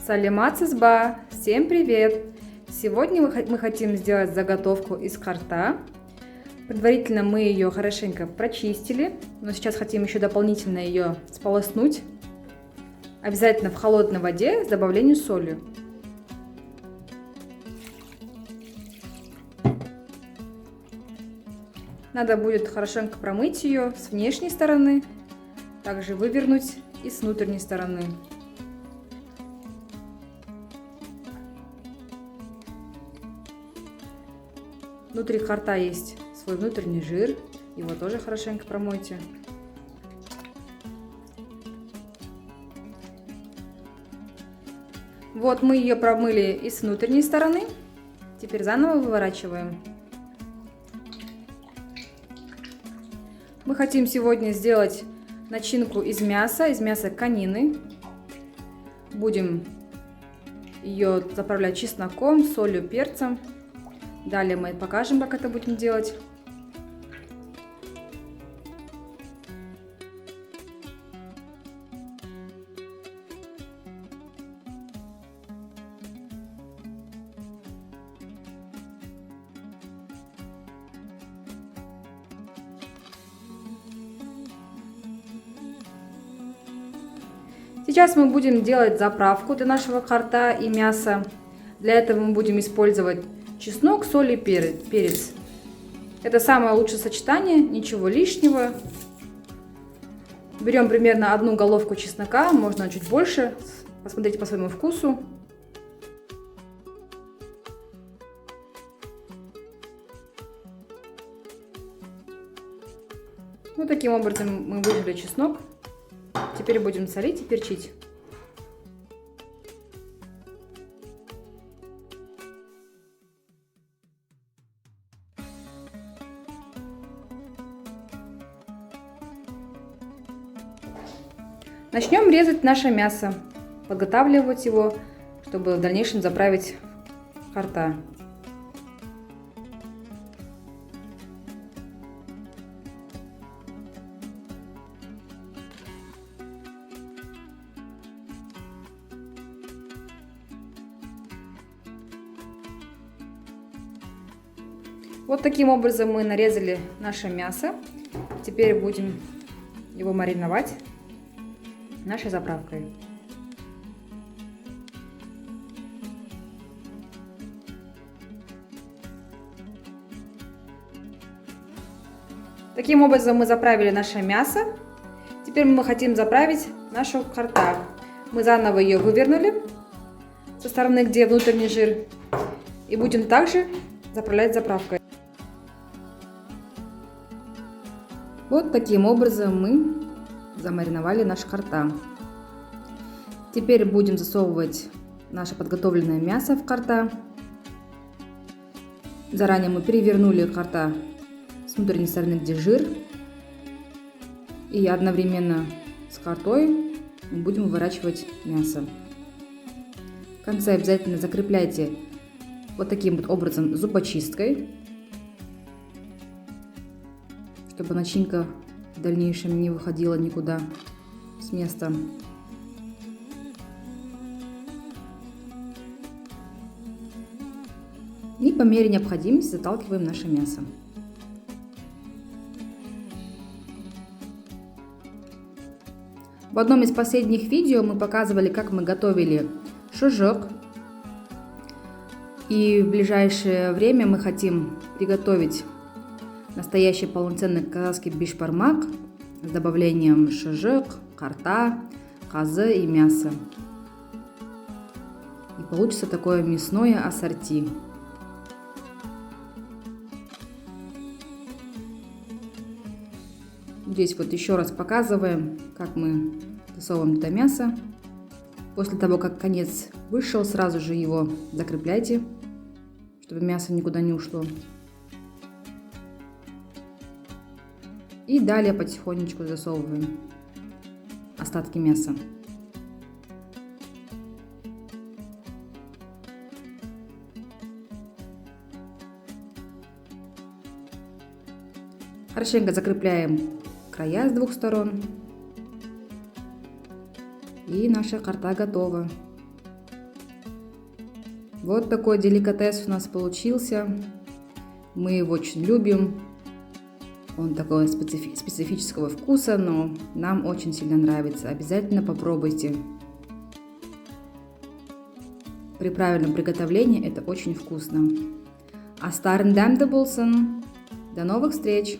Саламат Сызба! Всем привет! Сегодня мы хотим сделать заготовку из карта. Предварительно мы ее хорошенько прочистили, но сейчас хотим еще дополнительно ее сполоснуть. Обязательно в холодной воде с добавлением соли. Надо будет хорошенько промыть ее с внешней стороны, также вывернуть и с внутренней стороны. Внутри карта есть свой внутренний жир, его тоже хорошенько промойте. Вот мы ее промыли и с внутренней стороны, теперь заново выворачиваем. Мы хотим сегодня сделать начинку из мяса конины. Будем ее заправлять чесноком, солью, перцем. Далее мы покажем, как это будем делать. Сейчас мы будем делать заправку для нашего карта и мяса. Для этого мы будем использовать чеснок, соль и перец. Это самое лучшее сочетание, ничего лишнего. Берем примерно одну головку чеснока, можно чуть больше, посмотрите по своему вкусу. Вот таким образом мы выжали чеснок. Теперь будем солить и перчить. Начнем резать наше мясо, подготавливать его, чтобы в дальнейшем заправить в карта. Вот таким образом мы нарезали наше мясо. Теперь будем его мариновать нашей заправкой. Таким образом мы заправили наше мясо. Теперь мы хотим заправить нашу карта. Мы заново ее вывернули со стороны, где внутренний жир, и будем также заправлять заправкой. Вот таким образом мы замариновали наш карта. Теперь будем засовывать наше подготовленное мясо в карта. Заранее мы перевернули карта с внутренней стороны, где жир. И одновременно с картой мы будем выворачивать мясо. В конце обязательно закрепляйте вот таким вот образом зубочисткой, чтобы начинка в дальнейшем не выходила никуда с места. И по мере необходимости заталкиваем наше мясо. В одном из последних видео мы показывали, как мы готовили шожок. И в ближайшее время мы хотим приготовить настоящий полноценный казахский бишбармак с добавлением шожок, карта, казы и мяса. И получится такое мясное ассорти. Здесь вот еще раз показываем, как мы засовываем это мясо. После того, как конец вышел, сразу же его закрепляйте, чтобы мясо никуда не ушло. И далее потихонечку засовываем остатки мяса. Хорошенько закрепляем края с двух сторон. И наша карта готова. Вот такой деликатес у нас получился. Мы его очень любим. Он такого специфического вкуса, но нам очень сильно нравится. Обязательно попробуйте. При правильном приготовлении это очень вкусно. А Старен Дамдеблсон. До новых встреч!